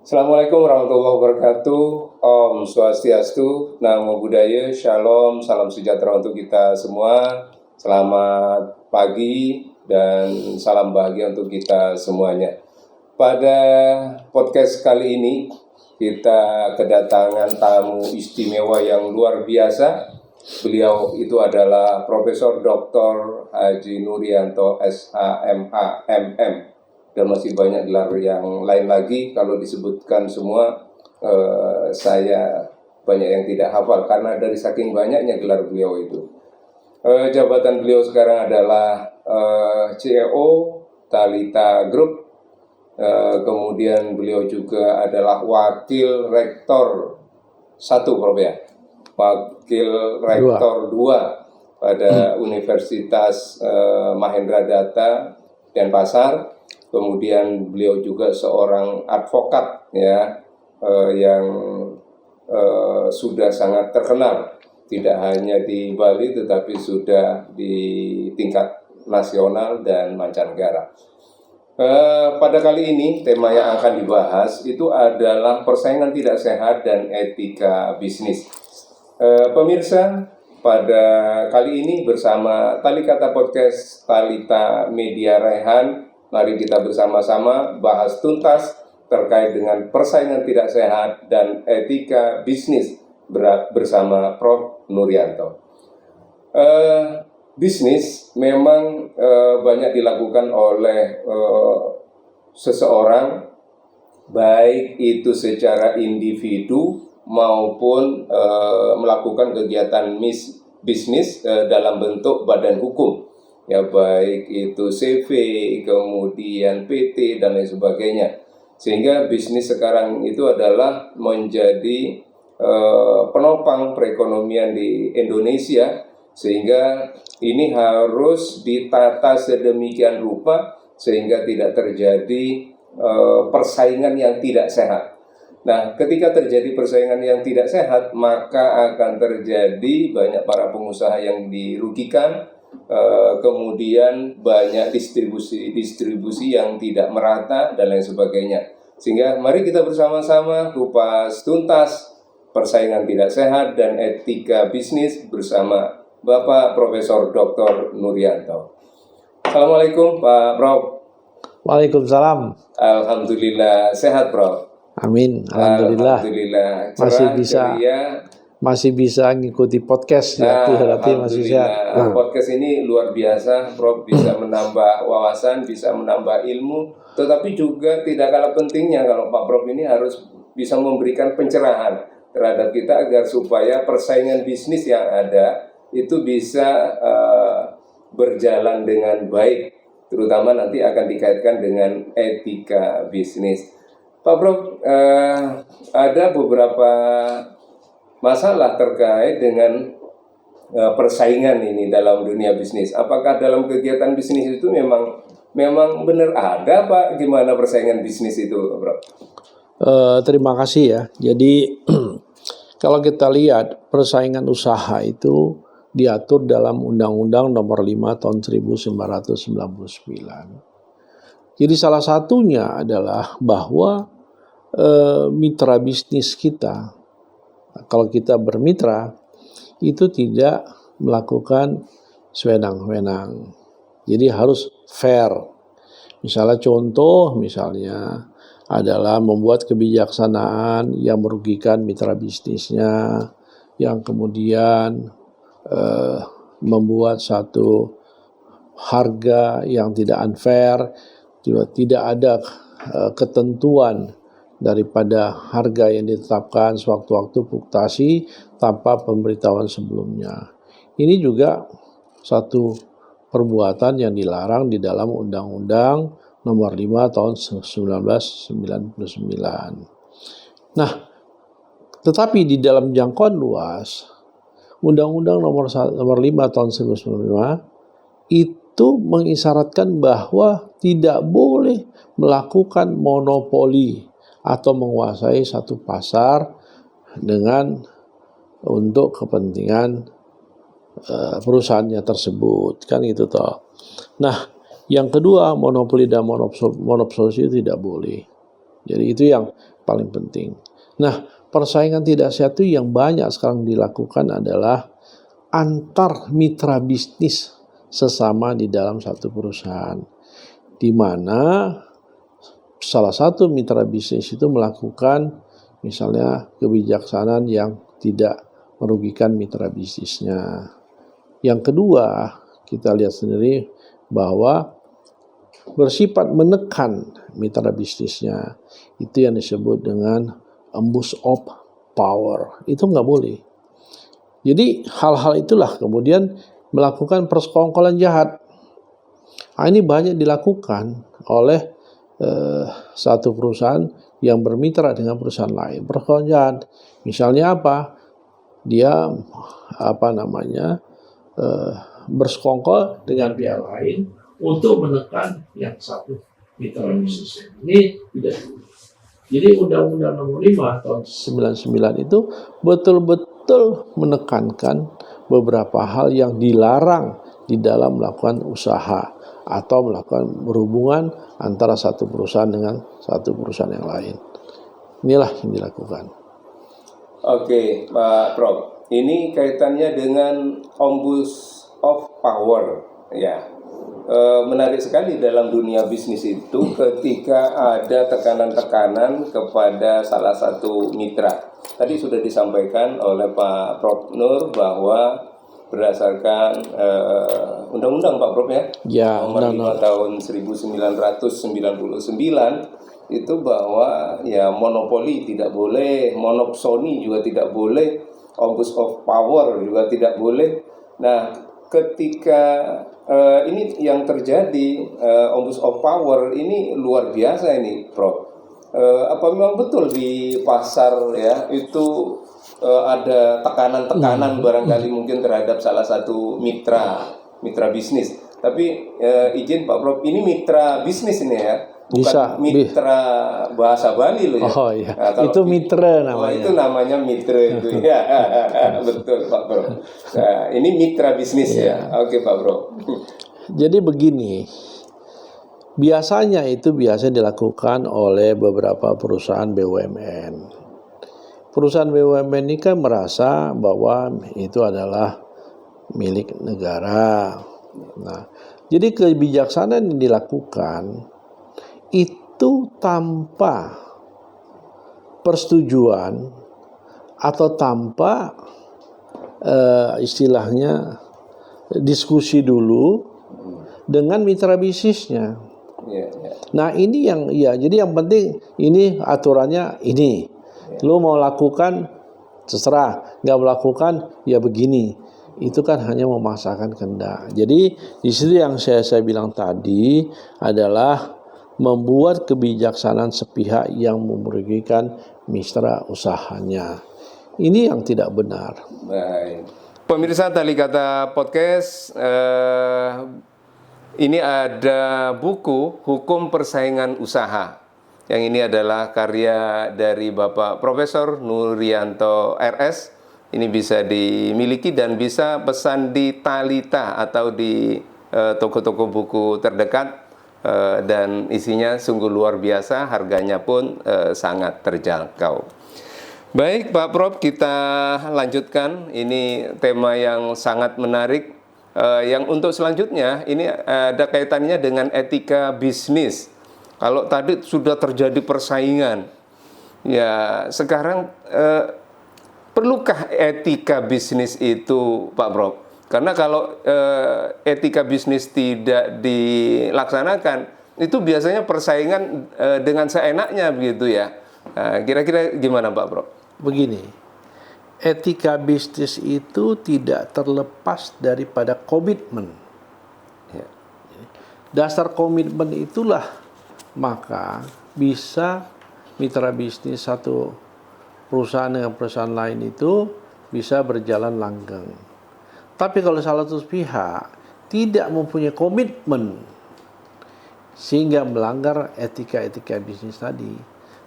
Assalamualaikum warahmatullahi wabarakatuh. Om Swastiastu, Namo Buddhaya, Shalom, salam sejahtera untuk kita semua. Selamat pagi dan salam bahagia untuk kita semuanya. Pada podcast kali ini kita kedatangan tamu istimewa yang luar biasa. Beliau itu adalah Profesor Dr. Haji Nuryanto SHMA MM. Dan masih banyak gelar yang lain lagi. Kalau disebutkan semua saya banyak yang tidak hafal karena dari saking banyaknya gelar beliau itu. Jabatan beliau sekarang adalah CEO Thalita Group. Kemudian beliau juga adalah Wakil Rektor 1, Prof ya. Wakil Rektor 2 pada Universitas Mahendradatta Denpasar. Kemudian beliau juga seorang advokat ya, yang sudah sangat terkenal, tidak hanya di Bali tetapi sudah di tingkat nasional dan mancanegara. Pada kali ini tema yang akan dibahas itu adalah persaingan tidak sehat dan etika bisnis. Pemirsa, pada kali ini bersama Talikata Podcast Thalita Media Rehan, mari kita bersama-sama bahas tuntas terkait dengan persaingan tidak sehat dan etika bisnis bersama Prof. Nuryanto. Bisnis memang banyak dilakukan oleh seseorang, baik itu secara individu maupun melakukan kegiatan bisnis dalam bentuk badan hukum. Ya, baik itu CV, kemudian PT, dan lain sebagainya. Sehingga bisnis sekarang itu adalah menjadi penopang perekonomian di Indonesia, sehingga ini harus ditata sedemikian rupa sehingga tidak terjadi persaingan yang tidak sehat. Nah, ketika terjadi persaingan yang tidak sehat, maka akan terjadi banyak para pengusaha yang dirugikan. Kemudian banyak distribusi yang tidak merata dan lain sebagainya. Sehingga mari kita bersama-sama kupas tuntas persaingan tidak sehat dan etika bisnis bersama Bapak Profesor Dr. Nuryanto. Assalamualaikum Pak Prof. Waalaikumsalam. Alhamdulillah sehat Prof. Amin. Alhamdulillah. Cerah, masih bisa ngikuti podcast ya, berarti masih sehat. Podcast ini luar biasa, Prof, bisa menambah wawasan, bisa menambah ilmu, tetapi juga tidak kalah pentingnya kalau Pak Prof ini harus bisa memberikan pencerahan terhadap kita agar supaya persaingan bisnis yang ada itu bisa berjalan dengan baik, terutama nanti akan dikaitkan dengan etika bisnis. Pak Prof, ada beberapa masalah terkait dengan persaingan ini dalam dunia bisnis. Apakah dalam kegiatan bisnis itu memang benar ada Pak? Gimana persaingan bisnis itu, Bro? Terima kasih ya. Jadi kalau kita lihat persaingan usaha itu diatur dalam Undang-Undang Nomor 5 Tahun 1999. Jadi salah satunya adalah bahwa mitra bisnis kita, kalau kita bermitra, itu tidak melakukan sewenang-wenang. Jadi harus fair. Misalnya adalah membuat kebijaksanaan yang merugikan mitra bisnisnya, yang kemudian membuat satu harga yang tidak unfair, tidak ada ketentuan daripada harga yang ditetapkan sewaktu-waktu fluktuasi tanpa pemberitahuan sebelumnya. Ini juga satu perbuatan yang dilarang di dalam Undang-Undang Nomor 5 Tahun 1999. Nah, tetapi di dalam jangkauan luas, Undang-Undang Nomor 5 Tahun 1995 itu mengisyaratkan bahwa tidak boleh melakukan monopoli atau menguasai satu pasar untuk kepentingan perusahaannya tersebut, kan itu toh. Nah, yang kedua, monopoli dan monopsoni tidak boleh. Jadi itu yang paling penting. Nah, persaingan tidak sehat itu yang banyak sekarang dilakukan adalah antar mitra bisnis sesama di dalam satu perusahaan, di mana salah satu mitra bisnis itu melakukan misalnya kebijaksanaan yang tidak merugikan mitra bisnisnya. Yang kedua, kita lihat sendiri bahwa bersifat menekan mitra bisnisnya, itu yang disebut dengan abuse of power. Itu nggak boleh. Jadi hal-hal itulah kemudian melakukan persekongkolan jahat. Nah, ini banyak dilakukan oleh satu perusahaan yang bermitra dengan perusahaan lain. Persekongkolan jahat, misalnya apa? Dia bersekongkol dengan pihak lain untuk menekan yang satu mitra bisnis. Ini tidak. Jadi Undang-Undang Nomor 5 tahun 99 itu betul-betul menekankan beberapa hal yang dilarang di dalam melakukan usaha atau melakukan berhubungan antara satu perusahaan dengan satu perusahaan yang lain. Inilah yang dilakukan. Oke, Pak Prof. Ini kaitannya dengan abuse of power, ya. Menarik sekali dalam dunia bisnis itu ketika ada tekanan-tekanan kepada salah satu mitra. Tadi sudah disampaikan oleh Pak Prof. Nur bahwa berdasarkan undang-undang Pak Prof ya, nomor 5 tahun 1999 itu bahwa ya monopoli tidak boleh, monopsoni juga tidak boleh, abuse of power juga tidak boleh. Nah, ketika ini yang terjadi, abuse of power ini luar biasa ini, Prof. Apa memang betul di pasar ya itu ada tekanan-tekanan barangkali mungkin terhadap salah satu mitra bisnis. Tapi izin Pak Prof, ini mitra bisnis ini ya, bukan mitra bahasa Bali loh ya. Oh iya, nah, itu mitra namanya. Oh, itu namanya mitra itu ya. Betul Pak Prof. Nah, ini mitra bisnis ya. Oke Pak Prof. Jadi begini, biasanya dilakukan oleh beberapa perusahaan BUMN. Perusahaan BUMN ini kan merasa bahwa itu adalah milik negara. Nah, jadi kebijaksanaan yang dilakukan itu tanpa persetujuan atau tanpa istilahnya diskusi dulu dengan mitra bisnisnya. Nah ini yang jadi yang penting ini aturannya ini. Lo mau lakukan terserah, nggak melakukan ya begini. Itu kan hanya memaksakan kehendak. Jadi di situ yang saya bilang tadi adalah membuat kebijaksanaan sepihak yang merugikan mitra usahanya. Ini yang tidak benar. Baik. Pemirsa Tali Kata Podcast, ini ada buku Hukum Persaingan Usaha. Yang ini adalah karya dari Bapak Profesor Nurianto RS. Ini bisa dimiliki dan bisa pesan di Talita atau di toko-toko buku terdekat, dan isinya sungguh luar biasa, harganya pun sangat terjangkau. Baik Pak Prof, kita lanjutkan. Ini tema yang sangat menarik. Yang untuk selanjutnya ini ada kaitannya dengan etika bisnis. Kalau tadi sudah terjadi persaingan, ya sekarang perlukah etika bisnis itu Pak Prof? Karena kalau etika bisnis tidak dilaksanakan, itu biasanya persaingan dengan seenaknya begitu ya. Kira-kira gimana Pak Prof? Begini, etika bisnis itu tidak terlepas daripada komitmen. Ya. Dasar komitmen itulah maka bisa mitra bisnis satu perusahaan dengan perusahaan lain itu bisa berjalan langgeng. Tapi kalau salah satu pihak tidak mempunyai komitmen sehingga melanggar etika-etika bisnis tadi,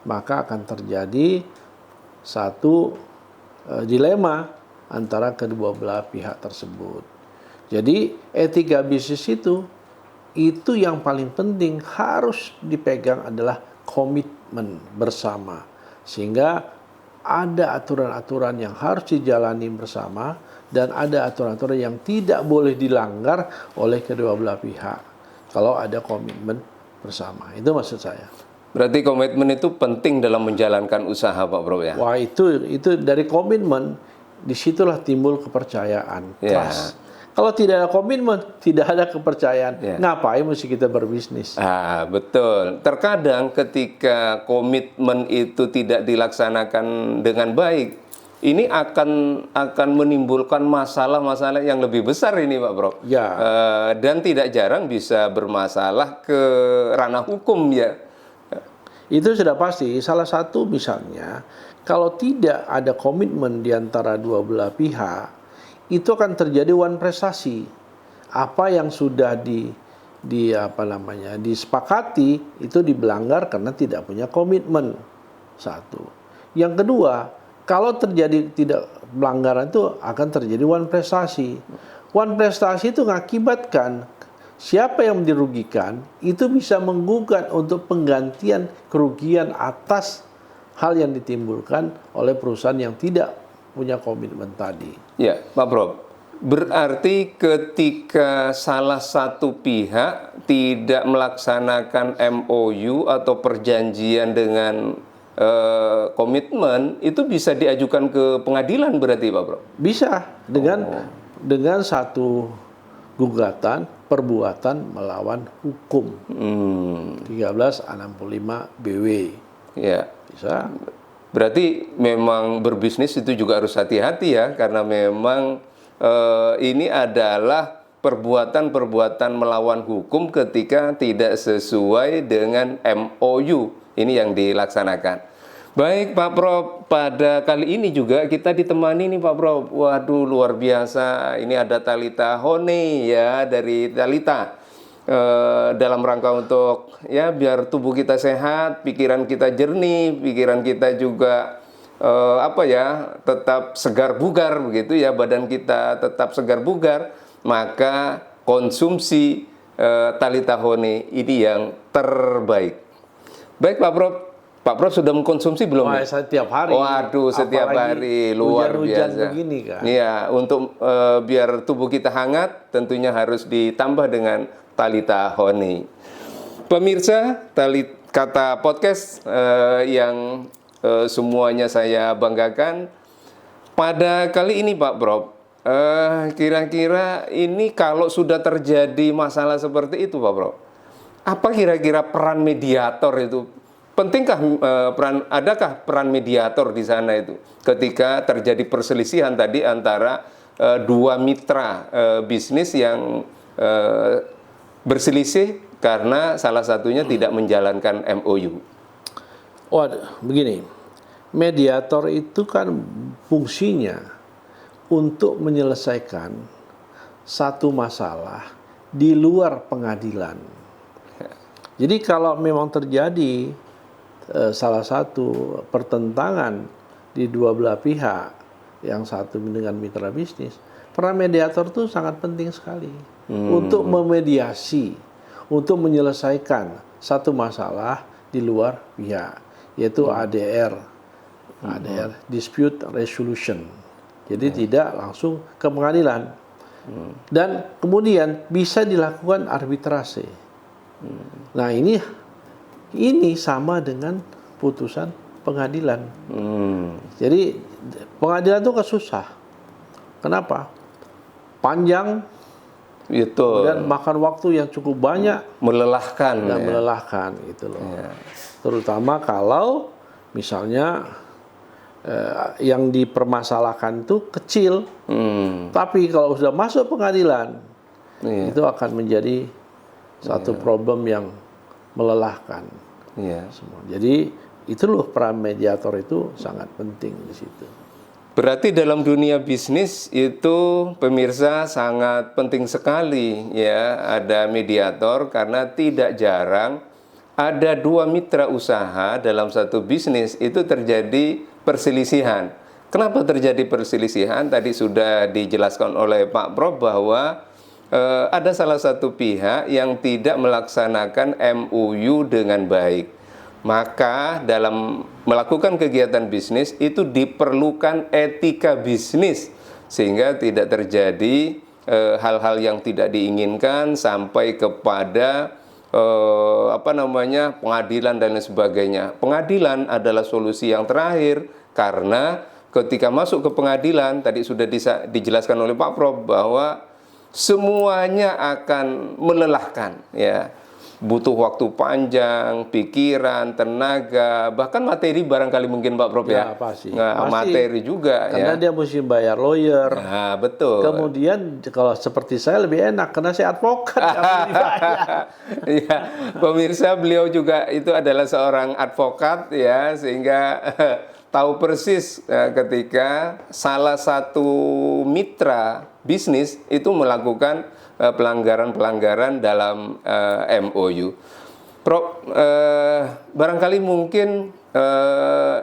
maka akan terjadi satu dilema antara kedua belah pihak tersebut. Jadi etika bisnis itu yang paling penting harus dipegang adalah komitmen bersama Sehingga ada aturan-aturan yang harus dijalani bersama dan ada aturan-aturan yang tidak boleh dilanggar oleh kedua belah pihak kalau ada komitmen bersama. Itu maksud saya. Berarti komitmen itu penting dalam menjalankan usaha, Pak Bro ya? Wah, itu dari komitmen, disitulah timbul kepercayaan, trust. Kalau tidak ada komitmen, tidak ada kepercayaan. Ngapain mesti kita berbisnis? Betul. Terkadang ketika komitmen itu tidak dilaksanakan dengan baik, ini akan menimbulkan masalah-masalah yang lebih besar ini, Pak Bro. Dan tidak jarang bisa bermasalah ke ranah hukum ya. Itu sudah pasti. Salah satu misalnya, kalau tidak ada komitmen di antara dua belah pihak, itu akan terjadi wan prestasi. Apa yang sudah disepakati itu dilanggar karena tidak punya komitmen. Satu. Yang kedua, kalau terjadi tidak pelanggaran itu akan terjadi wan prestasi. Wan prestasi itu mengakibatkan siapa yang dirugikan itu bisa menggugat untuk penggantian kerugian atas hal yang ditimbulkan oleh perusahaan yang tidak punya komitmen tadi. Ya, Pak Bro. Berarti ketika salah satu pihak tidak melaksanakan MOU atau perjanjian dengan komitmen, itu bisa diajukan ke pengadilan berarti, Pak Bro? Bisa dengan satu gugatan perbuatan melawan hukum 1365 BW. Ya. Bisa. Berarti memang berbisnis itu juga harus hati-hati ya, karena memang ini adalah perbuatan-perbuatan melawan hukum ketika tidak sesuai dengan MOU ini yang dilaksanakan. Baik Pak Prof, pada kali ini juga kita ditemani nih Pak Prof. Waduh luar biasa, ini ada Thalita Hone ya dari Thalita. Dalam rangka untuk ya biar tubuh kita sehat, pikiran kita jernih, pikiran kita juga tetap segar bugar begitu ya, badan kita tetap segar bugar, maka konsumsi Thalita Hone ini yang terbaik. Baik Pak Prof, Pak Prof sudah mengkonsumsi belum? Wah, setiap hari. Waduh, setiap hari luar hujan-hujan biasa. Begini kan. Iya, untuk biar tubuh kita hangat, tentunya harus ditambah dengan Thalita Hone. Pemirsa, kata podcast yang semuanya saya banggakan. Pada kali ini Pak Prof, kira-kira ini kalau sudah terjadi masalah seperti itu Pak Prof, apa kira-kira peran mediator itu? Pentingkah adakah peran mediator di sana itu ketika terjadi perselisihan tadi antara dua mitra bisnis yang berselisih karena salah satunya tidak menjalankan MOU? Begini, mediator itu kan fungsinya untuk menyelesaikan satu masalah di luar pengadilan. Jadi kalau memang terjadi salah satu pertentangan di dua belah pihak, yang satu dengan mitra bisnis, peran mediator itu sangat penting sekali untuk memediasi, untuk menyelesaikan satu masalah di luar pihak, yaitu ADR, dispute resolution. Jadi tidak langsung ke pengadilan, dan kemudian bisa dilakukan arbitrase. Nah ini sama dengan putusan pengadilan. Jadi pengadilan itu kan susah. Kenapa? Panjang, dan makan waktu yang cukup banyak, melelahkan, dan melelahkan gitu loh. Terutama kalau misalnya yang dipermasalahkan itu kecil, tapi kalau sudah masuk pengadilan, itu akan menjadi satu problem yang melelahkan. Jadi itu loh peran mediator itu sangat penting di situ. Berarti dalam dunia bisnis itu pemirsa sangat penting sekali ya ada mediator, karena tidak jarang ada dua mitra usaha dalam satu bisnis itu terjadi perselisihan. Kenapa terjadi perselisihan? Tadi sudah dijelaskan oleh Pak Prof bahwa ada salah satu pihak yang tidak melaksanakan MOU dengan baik. Maka dalam melakukan kegiatan bisnis itu diperlukan etika bisnis sehingga tidak terjadi hal-hal yang tidak diinginkan sampai kepada pengadilan dan lain sebagainya. Pengadilan adalah solusi yang terakhir karena ketika masuk ke pengadilan tadi sudah dijelaskan oleh Pak Prof bahwa semuanya akan melelahkan, ya. Butuh waktu panjang, pikiran, tenaga, bahkan materi barangkali mungkin Pak Prof ya. Pasti. Materi juga karena ya. dia mesti bayar lawyer. Nah, betul. Kemudian kalau seperti saya lebih enak karena saya advokat. Ya, pemirsa, beliau juga itu adalah seorang advokat ya, sehingga tahu persis ketika salah satu mitra bisnis itu melakukan pelanggaran-pelanggaran dalam MOU. Prof, barangkali mungkin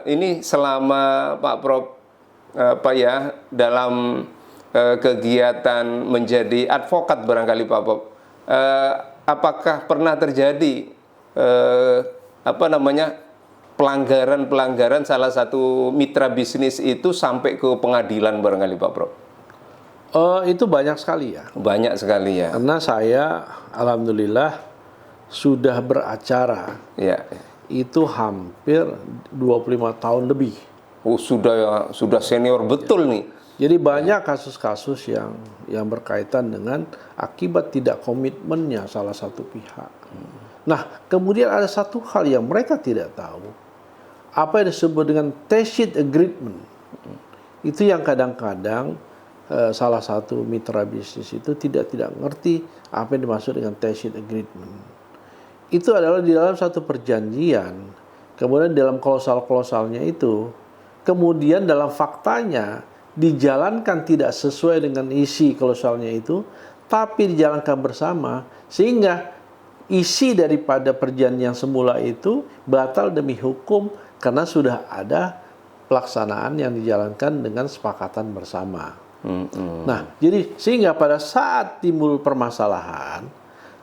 ini selama Pak Prof dalam kegiatan menjadi advokat barangkali Pak Prof, apakah pernah terjadi pelanggaran salah satu mitra bisnis itu sampai ke pengadilan barangkali Pak Prof? Itu banyak sekali ya. Banyak sekali ya. Karena saya alhamdulillah sudah beracara. Ya. Itu hampir 25 tahun lebih. Oh, sudah senior betul nih. Jadi banyak kasus-kasus yang berkaitan dengan akibat tidak komitmennya salah satu pihak. Nah, kemudian ada satu hal yang mereka tidak tahu. Apa yang disebut dengan tacit agreement. Itu yang kadang-kadang salah satu mitra bisnis itu tidak ngerti apa yang dimaksud dengan tacit agreement. Itu adalah di dalam satu perjanjian, kemudian dalam klausal-klausalnya itu, kemudian dalam faktanya dijalankan tidak sesuai dengan isi klausalnya itu, tapi dijalankan bersama, sehingga isi daripada perjanjian semula itu batal demi hukum karena sudah ada pelaksanaan yang dijalankan dengan sepakatan bersama. Nah, jadi sehingga pada saat timbul permasalahan,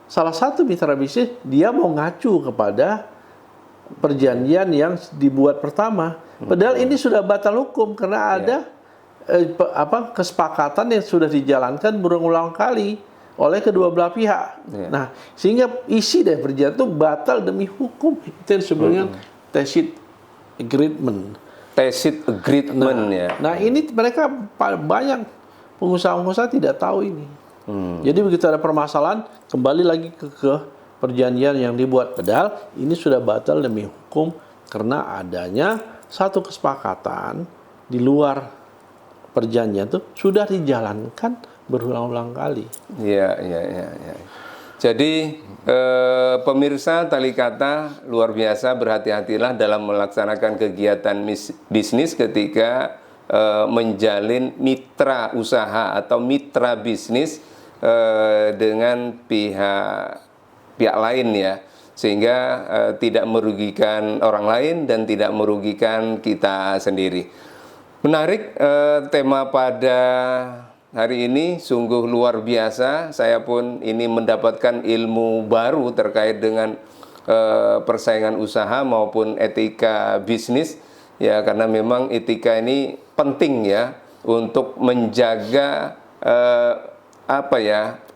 salah satu mitra bisnis dia mau ngacu kepada perjanjian yang dibuat pertama. Padahal ini sudah batal hukum karena ada kesepakatan yang sudah dijalankan berulang-ulang kali oleh kedua belah pihak. Nah, sehingga isi dari perjanjian itu batal demi hukum. Itu yang disebutnya tacit agreement. Tacit agreement ya. Nah, ini mereka banyak pengusaha-pengusaha tidak tahu ini. Jadi begitu ada permasalahan, kembali lagi ke perjanjian yang dibuat. Padahal ini sudah batal demi hukum karena adanya satu kesepakatan di luar perjanjian itu sudah dijalankan berulang-ulang kali. Iya. Jadi pemirsa Tali Kata luar biasa, berhati-hatilah dalam melaksanakan kegiatan bisnis ketika menjalin mitra usaha atau mitra bisnis dengan pihak lain ya, sehingga tidak merugikan orang lain dan tidak merugikan kita sendiri. Menarik tema pada hari ini, sungguh luar biasa. Saya pun ini mendapatkan ilmu baru terkait dengan persaingan usaha maupun etika bisnis ya, karena memang etika ini penting ya untuk menjaga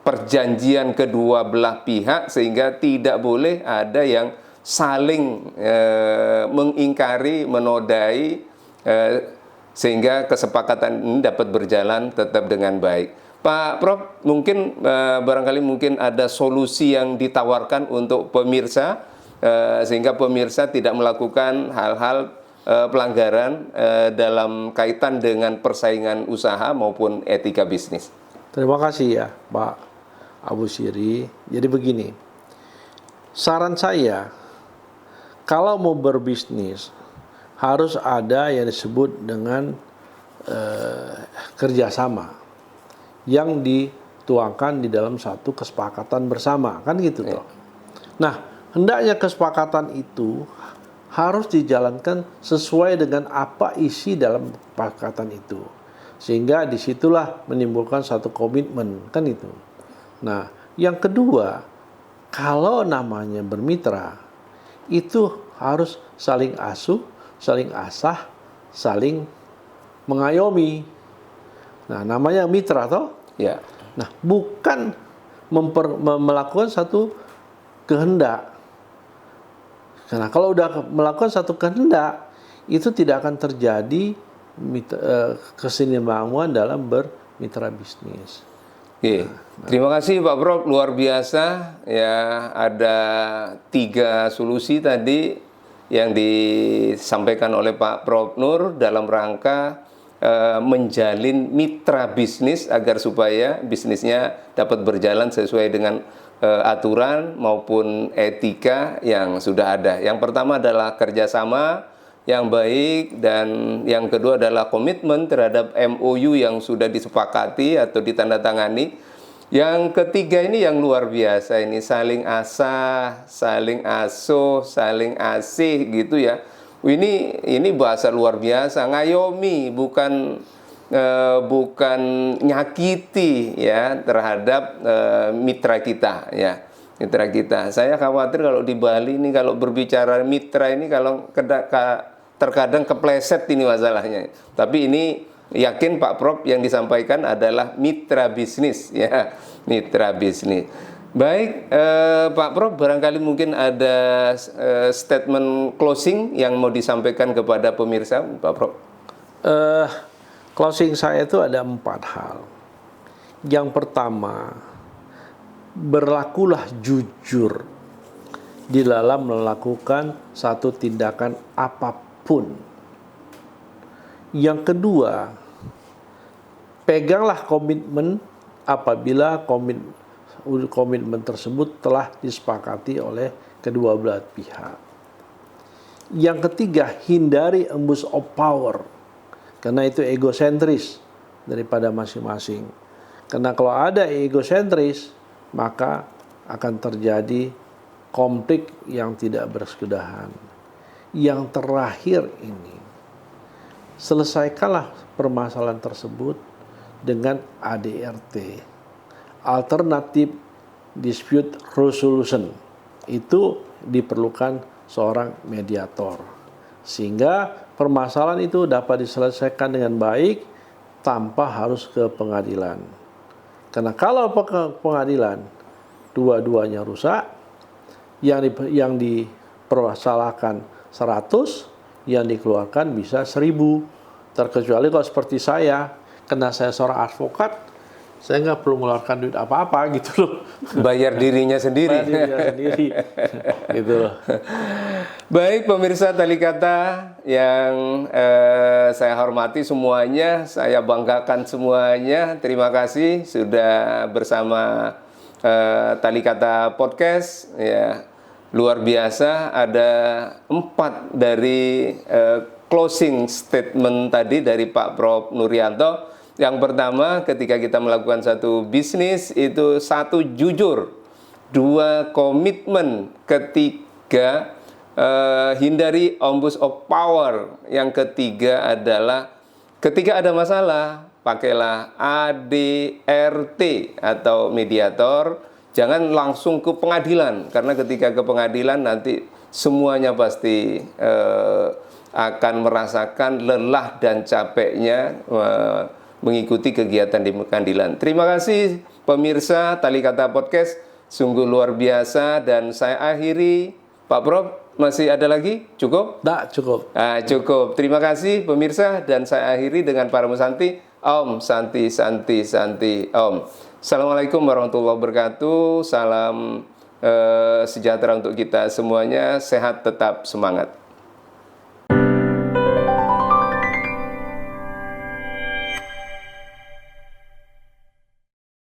perjanjian kedua belah pihak sehingga tidak boleh ada yang saling mengingkari, menodai, sehingga kesepakatan ini dapat berjalan tetap dengan baik. Pak Prof, mungkin barangkali ada solusi yang ditawarkan untuk pemirsa sehingga pemirsa tidak melakukan hal-hal pelanggaran dalam kaitan dengan persaingan usaha maupun etika bisnis. Terima kasih ya Pak Abu Siri. Jadi begini, saran saya kalau mau berbisnis harus ada yang disebut dengan kerjasama yang dituangkan di dalam satu kesepakatan bersama, kan gitu toh. Nah, hendaknya kesepakatan itu harus dijalankan sesuai dengan apa isi dalam kesepakatan itu, sehingga disitulah menimbulkan satu komitmen, kan itu. Nah, yang kedua, kalau namanya bermitra itu harus saling asuh, saling asah, saling mengayomi. Nah, namanya mitra toh. Ya. Nah, bukan melakukan satu kehendak. Karena kalau udah melakukan satu kehendak, itu tidak akan terjadi kesinambungan dalam bermitra bisnis. Oke, terima kasih Pak Prof, luar biasa ya. Ada 3 solusi tadi yang disampaikan oleh Pak Prof Nur dalam rangka menjalin mitra bisnis agar supaya bisnisnya dapat berjalan sesuai dengan aturan maupun etika yang sudah ada. Yang pertama adalah kerjasama yang baik, dan yang kedua adalah komitmen terhadap MOU yang sudah disepakati atau ditandatangani. Yang ketiga ini yang luar biasa, ini saling asah, saling asuh, saling asih gitu ya. Ini bahasa luar biasa, ngayomi, bukan nyakiti ya terhadap mitra kita ya. Mitra kita. Saya khawatir kalau di Bali ini kalau berbicara mitra ini kalau terkadang kepleset ini masalahnya. Tapi ini yakin Pak Prof yang disampaikan adalah mitra bisnis ya, mitra bisnis. Baik, Pak Prof, barangkali mungkin ada statement closing yang mau disampaikan kepada pemirsa, Pak Prof. Closing saya itu ada 4 hal. Yang pertama, berlakulah jujur di dalam melakukan satu tindakan apapun. Yang kedua, peganglah komitmen apabila komitmen tersebut telah disepakati oleh kedua belah pihak. Yang ketiga, hindari abuse of power, karena itu egosentris daripada masing-masing. Karena kalau ada egosentris, maka akan terjadi konflik yang tidak berkesudahan. Yang terakhir ini, selesaikanlah permasalahan tersebut dengan ADRT, Alternative Dispute Resolution. Itu diperlukan seorang mediator, sehingga permasalahan itu dapat diselesaikan dengan baik tanpa harus ke pengadilan. Karena kalau ke pengadilan dua-duanya rusak, yang dipermasalahkan 100, yang dikeluarkan bisa 1000. Terkecuali kalau seperti saya, karena saya seorang advokat, saya nggak perlu mengeluarkan duit apa-apa gitu loh. Bayar dirinya sendiri. Bayar dirinya sendiri. Gitu loh. Baik pemirsa Tali Kata yang saya hormati semuanya, saya banggakan semuanya. Terima kasih sudah bersama Tali Kata Podcast ya. Luar biasa, ada 4 dari closing statement tadi dari Pak Prof Nuryanto. Yang pertama, ketika kita melakukan satu bisnis itu 1 jujur, 2 komitmen, ketiga hindari abuse of power. Yang ketiga adalah ketika ada masalah, pakailah ADRT atau mediator. Jangan langsung ke pengadilan, karena ketika ke pengadilan nanti semuanya pasti akan merasakan lelah dan capeknya mengikuti kegiatan di pengadilan. Terima kasih pemirsa Tali Kata Podcast, sungguh luar biasa, dan saya akhiri. Pak Prof, masih ada lagi? Cukup? Tidak, cukup. Cukup. Terima kasih pemirsa, dan saya akhiri dengan Paramu Santi. Om Santi Santi Santi Om. Assalamualaikum warahmatullahi wabarakatuh. Salam sejahtera untuk kita semuanya. Sehat, tetap semangat.